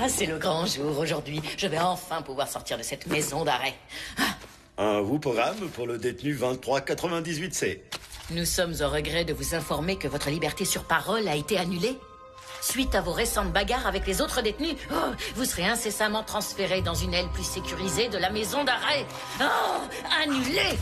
c'est le grand jour aujourd'hui. Je vais enfin pouvoir sortir de cette maison d'arrêt. Un vous-programme pour le détenu 2398C. Nous sommes au regret de vous informer que votre liberté sur parole a été annulée. Suite à vos récentes bagarres avec les autres détenus, vous serez incessamment transféré dans une aile plus sécurisée de la maison d'arrêt. Annulé.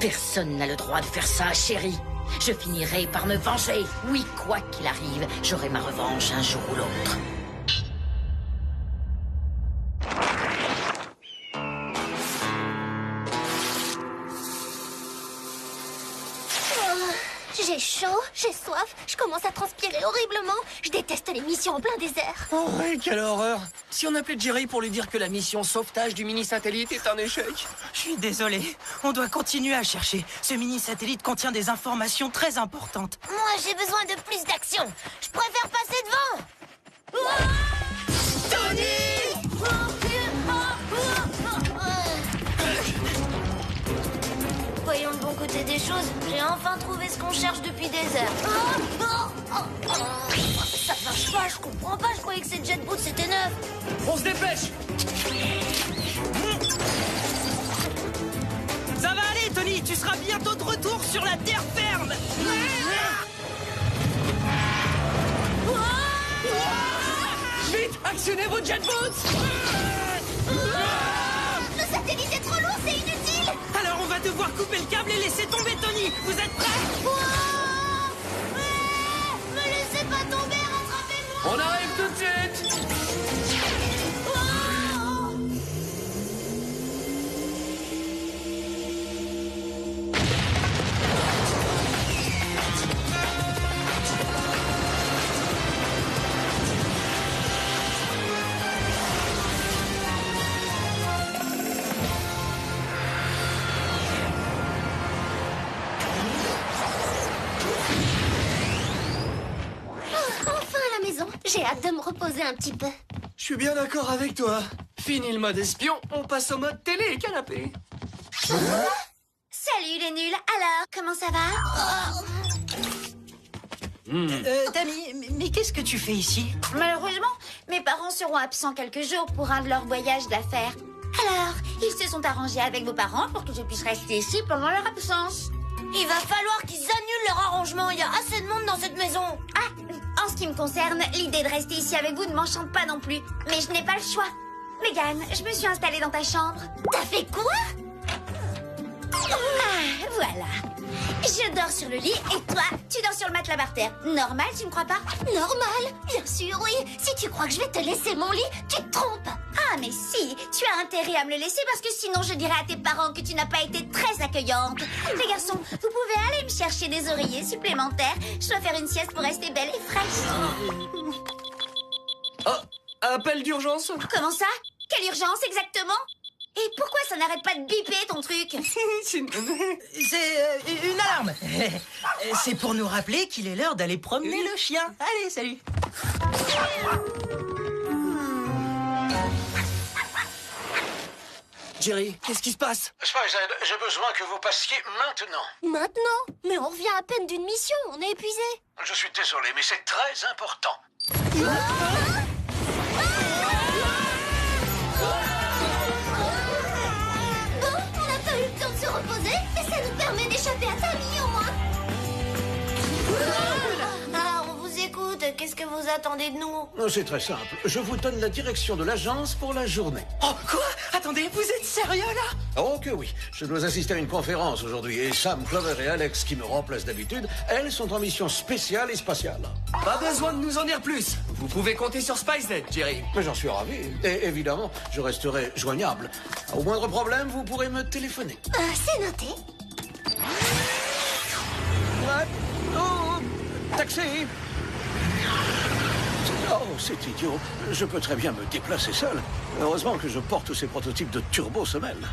Personne n'a le droit de faire ça, chérie. Je finirai par me venger. Oui, quoi qu'il arrive, j'aurai ma revanche un jour ou l'autre. J'ai chaud, j'ai soif, je commence à transpirer horriblement. Je déteste les missions en plein désert. Oh ouais, quelle horreur! Si on appelait Jerry pour lui dire que la mission sauvetage du mini-satellite est un échec. Je suis désolé, on doit continuer à chercher. Ce mini-satellite contient des informations très importantes. Moi, j'ai besoin de plus d'action. Je préfère passer devant. Voyons le bon côté des choses. J'ai enfin trouvé ce qu'on cherche depuis des heures. Ça marche pas, je comprends pas. Je croyais que cette jet boot c'était neuf. On se dépêche! Ça va aller, Tony, tu seras bientôt de retour sur la terre ferme. Vite, actionnez vos jet boots! Le satellite est trop lourd, c'est inutile. Alors on va devoir couper le câble et laisser tomber Tony. Vous êtes prêts? Me laissez pas tomber, rattrapez-moi. On arrive tout de suite! Enfin à la maison. J'ai hâte de me reposer un petit peu. Je suis bien d'accord avec toi. Fini le mode espion, on passe au mode télé et canapé. Salut les nuls. Alors, comment ça va? Tammy, mais qu'est-ce que tu fais ici? Malheureusement, mes parents seront absents quelques jours pour un de leurs voyages d'affaires. Alors, ils se sont arrangés avec vos parents pour que je puisse rester ici pendant leur absence. Il va falloir qu'ils annulent leur arrangement. Il y a assez de monde dans cette maison. Ah, en ce qui me concerne, l'idée de rester ici avec vous ne m'enchante pas non plus. Mais je n'ai pas le choix. Megan, je me suis installée dans ta chambre. T'as fait quoi? Ah, voilà. Je dors sur le lit et toi, tu dors sur le matelas par terre. Normal, tu ne crois pas? Normal? Bien sûr, oui. Si tu crois que je vais te laisser mon lit, tu te trompes. Ah, mais si, tu as intérêt à me le laisser parce que sinon je dirai à tes parents que tu n'as pas été très accueillante. Les garçons, vous pouvez aller me chercher des oreillers supplémentaires. Je dois faire une sieste pour rester belle et fraîche. Oh, appel d'urgence? Comment ça? Quelle urgence exactement? Et pourquoi ça n'arrête pas de biper ton truc? C'est une alarme. C'est pour nous rappeler qu'il est l'heure d'aller promener le chien. Allez, salut. Jerry, qu'est-ce qui se passe? Spicehead, j'ai besoin que vous passiez maintenant. Maintenant? Mais on revient à peine d'une mission, on est épuisé. Je suis désolé, mais c'est très important. Bon, on n'a pas eu le temps de se reposer et ça nous permet d'échapper à Tammy au moins. Alors, on vous écoute, qu'est-ce que vous attendez de nous? C'est très simple. Je vous donne la direction de l'agence pour la journée. Oh, quoi? Attendez, vous êtes sérieux, là? Oh que oui. Je dois assister à une conférence aujourd'hui et Sam, Clover et Alex, qui me remplacent d'habitude, elles sont en mission spéciale et spatiale. Pas besoin de nous en dire plus. Vous pouvez compter sur Spicehead, Jerry. Mais j'en suis ravi. Et évidemment, je resterai joignable. Au moindre problème, vous pourrez me téléphoner. C'est noté. Ouais. Oh, taxi. Oh, c'est idiot. Je peux très bien me déplacer seul. Heureusement que je porte ces prototypes de turbo-semelles.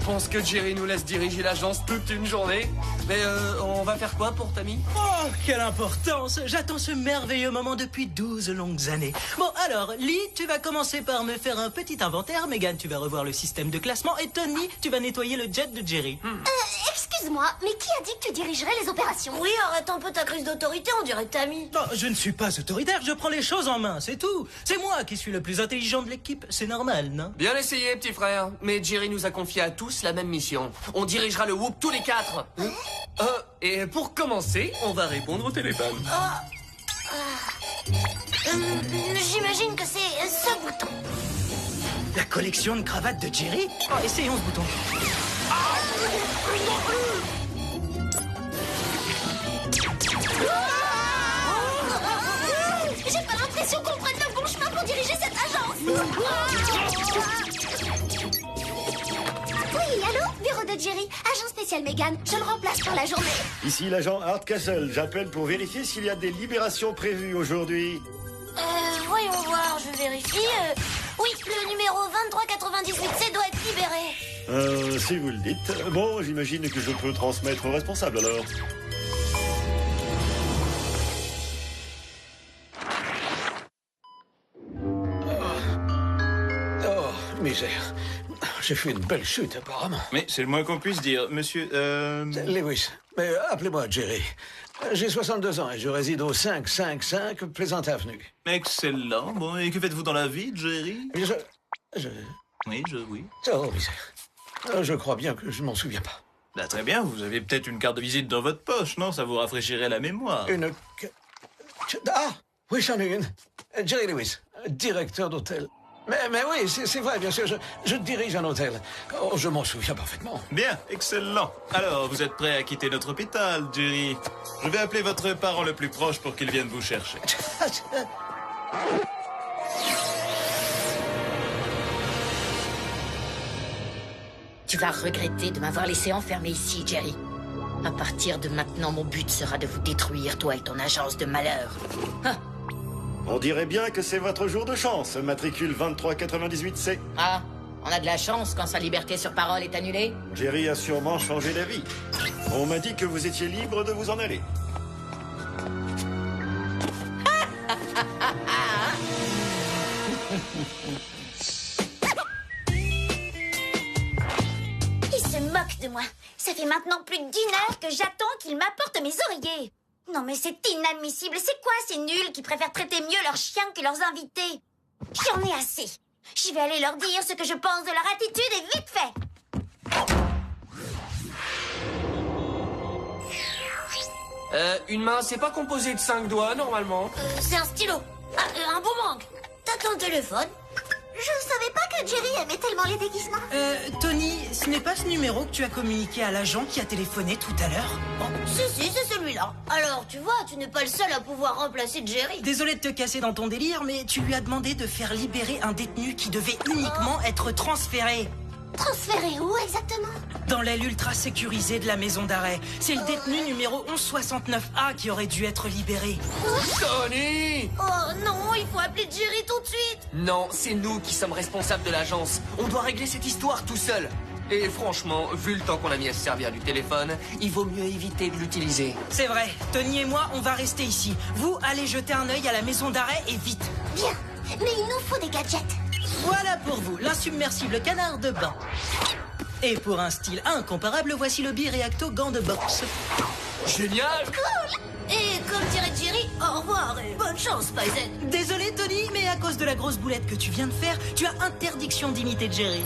pense que Jerry nous laisse diriger l'agence toute une journée. Mais on va faire quoi pour Tammy? Oh, quelle importance! J'attends ce merveilleux moment depuis 12 longues années. Bon, alors, Lee, tu vas commencer par me faire un petit inventaire. Megan, tu vas revoir le système de classement. Et Tony, tu vas nettoyer le jet de Jerry. Excuse-moi, mais qui a dit que tu dirigerais les opérations? Oui, arrête un peu ta crise d'autorité, on dirait Tammy. Non, je ne suis pas autoritaire, je prends les choses en main, c'est tout. C'est moi qui suis le plus intelligent de l'équipe, c'est normal, non? Bien essayé, petit frère. Mais Jerry nous a confié à tous la même mission. On dirigera le Whoop tous les 4. Et pour commencer, on va répondre au téléphone. J'imagine que c'est ce bouton. La collection de cravates de Jerry? Oh, essayons ce bouton. J'ai pas l'impression qu'on prenne le bon chemin pour diriger cette agence. Oui, allô? Bureau de Jerry, agent spécial Megan. Je le remplace pour la journée. Ici l'agent Hardcastle. J'appelle pour vérifier s'il y a des libérations prévues aujourd'hui. Voyons voir, je vérifie. Oui, le numéro 2398C doit être libéré. Si vous le dites. Bon, j'imagine que je peux transmettre au responsable alors. Oh, misère. J'ai fait une belle chute, apparemment. Mais c'est le moins qu'on puisse dire. Monsieur, Lewis, mais appelez-moi Jerry. J'ai 62 ans et je réside au 555 Pleasant Avenue. Excellent. Bon, et que faites-vous dans la vie, Jerry? Oui. Oh, misère. Je crois bien que je m'en souviens pas. Bah, très bien, vous avez peut-être une carte de visite dans votre poche, non? Ça vous rafraîchirait la mémoire. Ah, oui, j'en ai une. Jerry Lewis, directeur d'hôtel. Mais oui, c'est vrai, bien sûr, je dirige un hôtel. Oh, je m'en souviens parfaitement. Bien, excellent. Alors, vous êtes prêt à quitter notre hôpital, Jerry? Je vais appeler votre parent le plus proche pour qu'il vienne vous chercher. Tu vas regretter de m'avoir laissé enfermé ici, Jerry. À partir de maintenant, mon but sera de vous détruire, toi et ton agence de malheur. Ah, On dirait bien que c'est votre jour de chance, matricule 2398C. Ah, on a de la chance quand sa liberté sur parole est annulée. Jerry a sûrement changé d'avis. On m'a dit que vous étiez libre de vous en aller. Il se moque de moi. Ça fait maintenant plus d'1 heure que j'attends qu'il m'apporte mes oreillers. Non mais c'est inadmissible. C'est quoi ces nuls qui préfèrent traiter mieux leurs chiens que leurs invités? J'en ai assez. Je vais aller leur dire ce que je pense de leur attitude et vite fait. Une main, c'est pas composé de 5 doigts, normalement. C'est un stylo. Un boomerang. T'as ton téléphone? Je savais pas que Jerry aimait tellement les déguisements. Tony, ce n'est pas ce numéro que tu as communiqué à l'agent qui a téléphoné tout à l'heure? Si, c'est celui-là. Alors, tu vois, tu n'es pas le seul à pouvoir remplacer Jerry. Désolé de te casser dans ton délire, mais tu lui as demandé de faire libérer un détenu qui devait uniquement être transféré. Transféré où exactement? Dans l'aile ultra sécurisée de la maison d'arrêt. C'est le détenu numéro 1169A qui aurait dû être libéré. Tony! Oh non, il faut appeler Jerry tout de suite. Non, c'est nous qui sommes responsables de l'agence. On doit régler cette histoire tout seul. Et franchement, vu le temps qu'on a mis à se servir du téléphone, il vaut mieux éviter de l'utiliser. C'est vrai, Tony et moi, on va rester ici. Vous, allez jeter un œil à la maison d'arrêt et vite. Bien, mais il nous faut des gadgets. Voilà pour vous, l'insubmersible canard de bain. Et pour un style incomparable, voici le Bireacto gant de boxe. Génial! Cool. Et comme dirait Jerry, au revoir et bonne chance, Paizen. Désolé Tony, mais à cause de la grosse boulette que tu viens de faire, tu as interdiction d'imiter Jerry.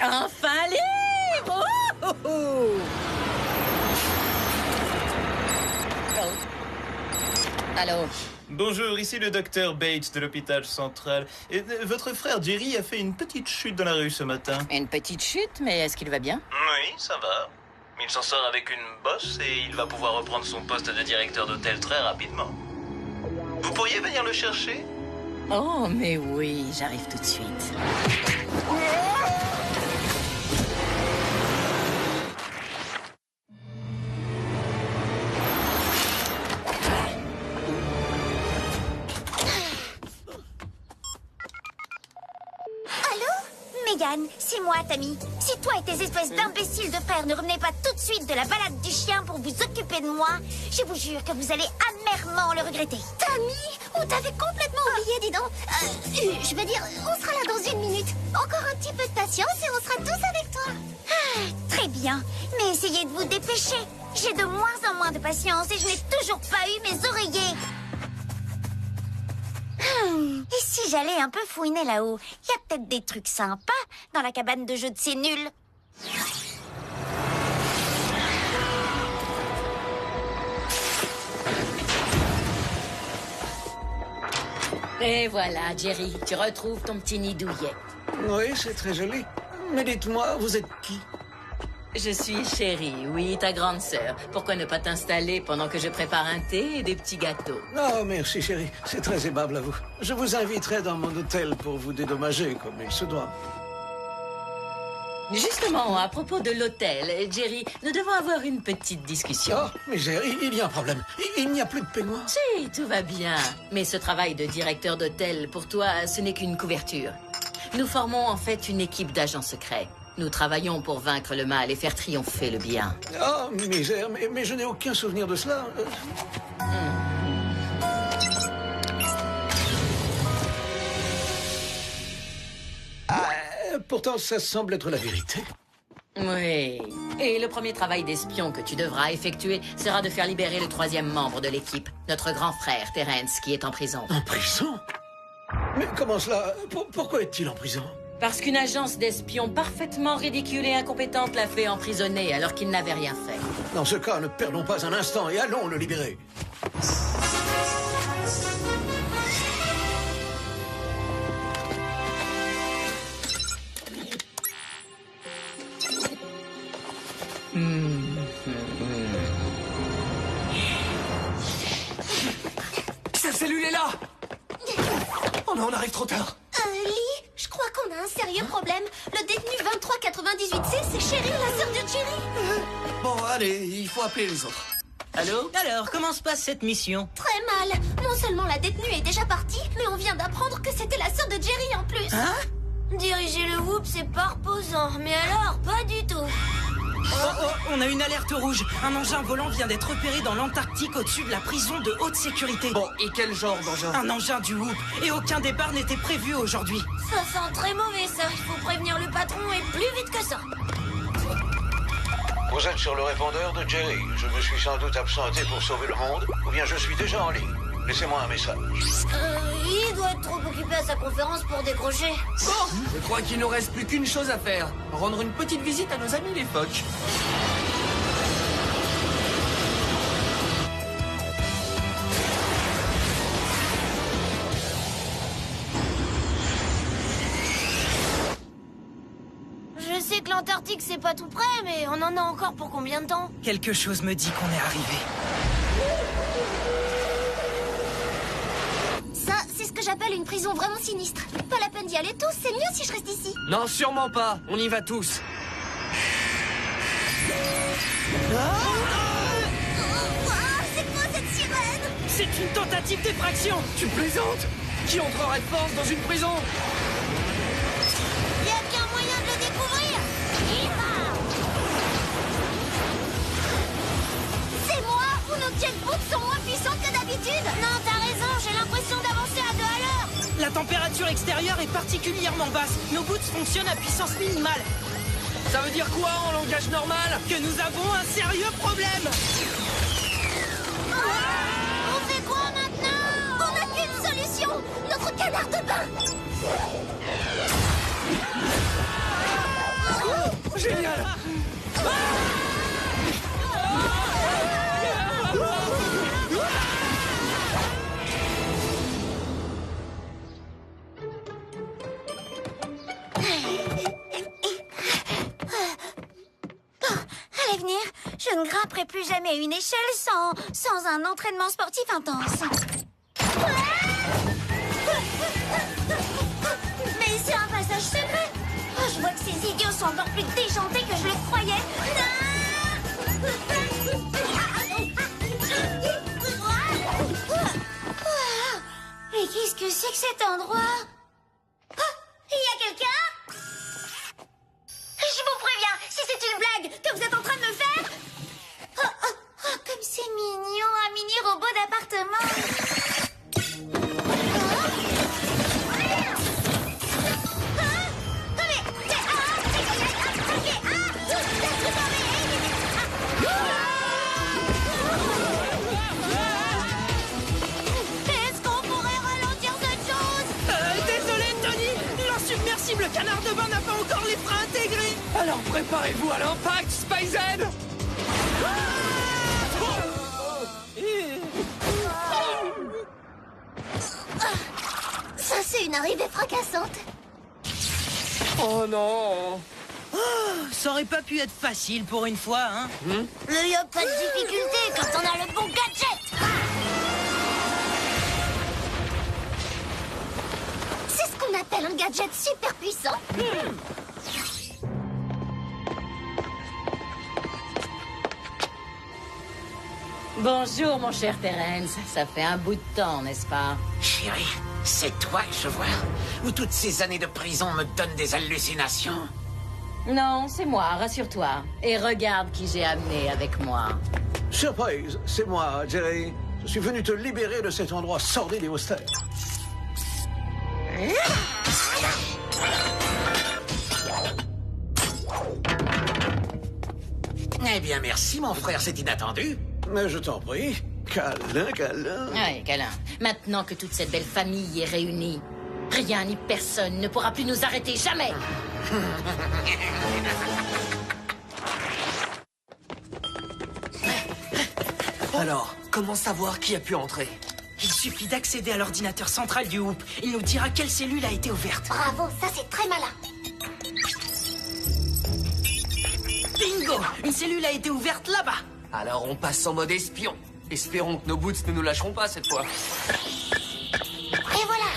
Enfin libre! Oh, oh, oh. Allô? Bonjour, ici le docteur Bates de l'hôpital central. Et, votre frère Jerry a fait une petite chute dans la rue ce matin. Une petite chute, mais est-ce qu'il va bien? Oui, ça va. Il s'en sort avec une bosse et il va pouvoir reprendre son poste de directeur d'hôtel très rapidement. Vous pourriez venir le chercher? Oh, mais oui, j'arrive tout de suite. Megan, c'est moi, Tammy. Si toi et tes espèces d'imbéciles de frères ne revenez pas tout de suite de la balade du chien pour vous occuper de moi, je vous jure que vous allez amèrement le regretter. Tammy, on t'avait complètement oublié, dis donc. Je veux dire, on sera là dans 1 minute. Encore un petit peu de patience et on sera tous avec toi. Très bien, mais essayez de vous dépêcher. J'ai de moins en moins de patience et je n'ai toujours pas eu mes oreillers. Et si j'allais un peu fouiner là-haut, il y a peut-être des trucs sympas dans la cabane de jeu de ces nuls. Et voilà, Jerry, tu retrouves ton petit nid douillet. Oui, c'est très joli. Mais dites-moi, vous êtes qui? Je suis Chérie, oui, ta grande sœur. Pourquoi ne pas t'installer pendant que je prépare un thé et des petits gâteaux? Non, merci chérie, c'est très aimable à vous. Je vous inviterai dans mon hôtel pour vous dédommager comme il se doit. Justement, à propos de l'hôtel, Jerry, nous devons avoir une petite discussion. Oh, mais chérie, il y a un problème. Il n'y a plus de peignoir. Si, tout va bien. Mais ce travail de directeur d'hôtel, pour toi, ce n'est qu'une couverture. Nous formons en fait une équipe d'agents secrets. Nous travaillons pour vaincre le mal et faire triompher le bien. Oh, misère, mais je n'ai aucun souvenir de cela. Pourtant, ça semble être la vérité. Oui. Et le premier travail d'espion que tu devras effectuer sera de faire libérer le 3e membre de l'équipe, notre grand frère, Terence, qui est en prison. En prison? Mais comment cela? Pourquoi est-il en prison? Parce qu'une agence d'espions parfaitement ridicule et incompétente l'a fait emprisonner alors qu'il n'avait rien fait. Dans ce cas, ne perdons pas un instant et allons le libérer. Sa cellule est là! Oh non, on arrive trop tard. Lee, je crois qu'on a un sérieux problème. Le détenu 2398C, c'est Cheryl, la sœur de Jerry. Bon, allez, il faut appeler les autres. Allô? Alors, comment se passe cette mission? Très mal. Non seulement la détenue est déjà partie, mais on vient d'apprendre que c'était la sœur de Jerry en plus. Hein? Diriger le Whoop, c'est pas reposant. Mais alors, pas du tout. Oh, on a une alerte rouge. Un engin volant vient d'être repéré dans l'Antarctique au-dessus de la prison de haute sécurité. Bon, et quel genre d'engin? Un engin du Whoop. Et aucun départ n'était prévu aujourd'hui. Ça sent très mauvais, ça. Il faut prévenir le patron et plus vite que ça. Vous êtes sur le répondeur de Jerry. Je me suis sans doute absenté pour sauver le monde, ou bien je suis déjà en ligne. Laissez-moi un message. Il doit être trop occupé à sa conférence pour décrocher. Bon, je crois qu'il nous reste plus qu'une chose à faire. Rendre une petite visite à nos amis les phoques. Je sais que l'Antarctique, c'est pas tout près, mais on en a encore pour combien de temps? Quelque chose me dit qu'on est arrivé. Ça, c'est ce que j'appelle une prison vraiment sinistre. Pas la peine d'y aller tous, c'est mieux si je reste ici. Non, sûrement pas. On y va tous. C'est quoi cette sirène? C'est une tentative d'effraction. Tu plaisantes? Qui entrerait de force dans une prison? Y a qu'un moyen de le découvrir. Y va. C'est moi ou nos jetbooks sont moins puissantes que d'habitude? Non, t'as raison, j'ai l'impression d'avancer à 2 à l'heure. La température extérieure est particulièrement basse. Nos boots fonctionnent à puissance minimale. Ça veut dire quoi en langage normal? Que nous avons un sérieux problème. On fait quoi maintenant? On n'a qu'une solution, notre canard de bain. Génial! À l'avenir, je ne grimperai plus jamais une échelle sans un entraînement sportif intense. Mais c'est un passage secret. Oh, je vois que ces idiots sont encore plus déjantés que je le croyais. Et qu'est-ce que c'est que cet endroit? Oh, il y a quelqu'un? canard de bain n'a pas encore les freins intégrés. Alors préparez-vous à l'impact, Spyzen! Ça, c'est une arrivée fracassante. Oh non! Ça aurait pas pu être facile pour une fois, hein. Mais y a pas de difficulté quand on a le bon gadget. C'est ce qu'on appelle un gadget super puissant. Bonjour, mon cher Terence. Ça fait un bout de temps, n'est-ce pas? Chérie, c'est toi que je vois. Ou toutes ces années de prison me donnent des hallucinations? Non, c'est moi, rassure-toi. Et regarde qui j'ai amené avec moi. Surprise, c'est moi, Jerry. Je suis venu te libérer de cet endroit sordide et austère. Eh bien, merci, mon frère, c'est inattendu. Mais je t'en prie, câlin, câlin. Oui, câlin. Maintenant que toute cette belle famille est réunie, rien ni personne ne pourra plus nous arrêter, jamais. Alors, comment savoir qui a pu entrer? Il suffit d'accéder à l'ordinateur central du Hoop. Il nous dira quelle cellule a été ouverte. Bravo, ça c'est très malin. Bingo! Une cellule a été ouverte là-bas. Alors on passe en mode espion. Espérons que nos boots ne nous lâcheront pas cette fois. Et voilà,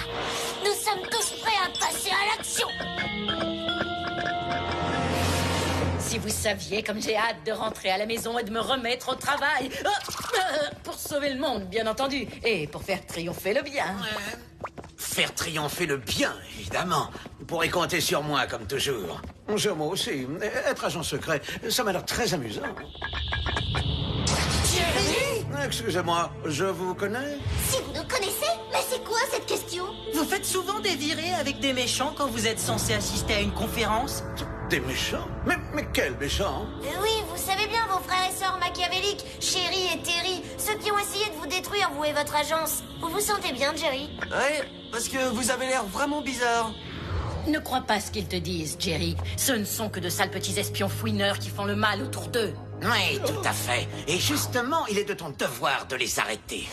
nous sommes tous prêts à passer à l'action. Si vous saviez comme j'ai hâte de rentrer à la maison et de me remettre au travail. Pour sauver le monde, bien entendu. Et pour faire triompher le bien. Faire triompher le bien, évidemment. Vous pourrez compter sur moi, comme toujours. Moi aussi. Être agent secret, ça m'a l'air très amusant. Excusez-moi, je vous connais? Si vous nous connaissez, mais c'est quoi cette question? Vous faites souvent des virées avec des méchants quand vous êtes censé assister à une conférence? Des méchants? Mais quels méchants? Oui, vous savez bien, vos frères et sœurs machiavéliques, Chéri et Terry, ceux qui ont essayé de vous détruire, vous et votre agence. Vous vous sentez bien, Jerry? Ouais, parce que vous avez l'air vraiment bizarre. Ne crois pas ce qu'ils te disent, Jerry. Ce ne sont que de sales petits espions fouineurs qui font le mal autour d'eux. Oui, tout à fait. Et justement, il est de ton devoir de les arrêter.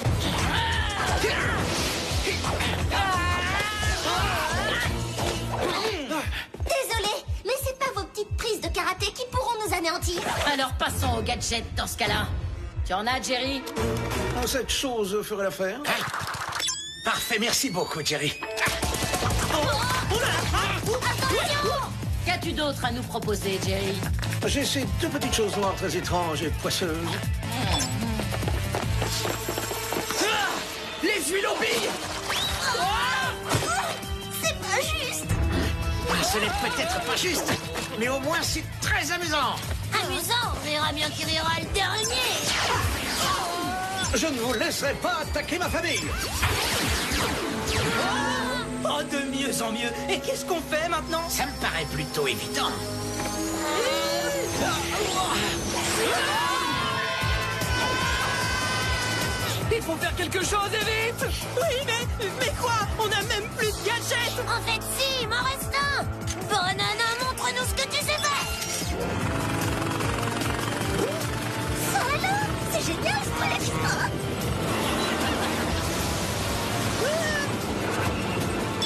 Désolé, mais c'est pas vos petites prises de karaté qui pourront nous anéantir. Alors passons au gadget dans ce cas-là. Tu en as, Jerry? Cette chose ferait l'affaire? Hein? Parfait, merci beaucoup, Jerry. Qu'as-tu d'autre à nous proposer, Jerry? J'ai ces deux petites choses noires très étranges et poisseuses. Les huiles aux billes! C'est pas juste. Ce n'est peut-être pas juste, mais au moins c'est très amusant. Amusant, on verra bien qui rira le dernier. Je ne vous laisserai pas attaquer ma famille. Oh, de mieux en mieux. Et qu'est-ce qu'on fait maintenant? Ça me paraît plutôt évident. Il faut faire quelque chose et vite! Oui, mais quoi? On a même plus de gadgets. En fait, si, il m'en reste un. Banana, montre-nous ce que tu sais faire. Ça alors? C'est génial, ce collège.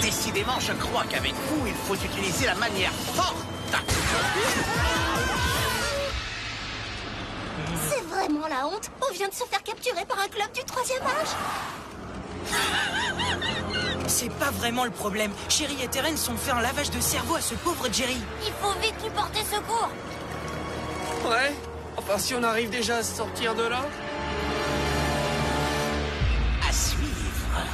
Décidément, je crois qu'avec vous, il faut utiliser la manière forte. C'est vraiment la honte. On vient de se faire capturer par un club du 3e âge. C'est pas vraiment le problème. Chéri et Terence ont fait un lavage de cerveau à ce pauvre Jerry. Il faut vite lui porter secours. Ouais, enfin si on arrive déjà à sortir de là. À suivre.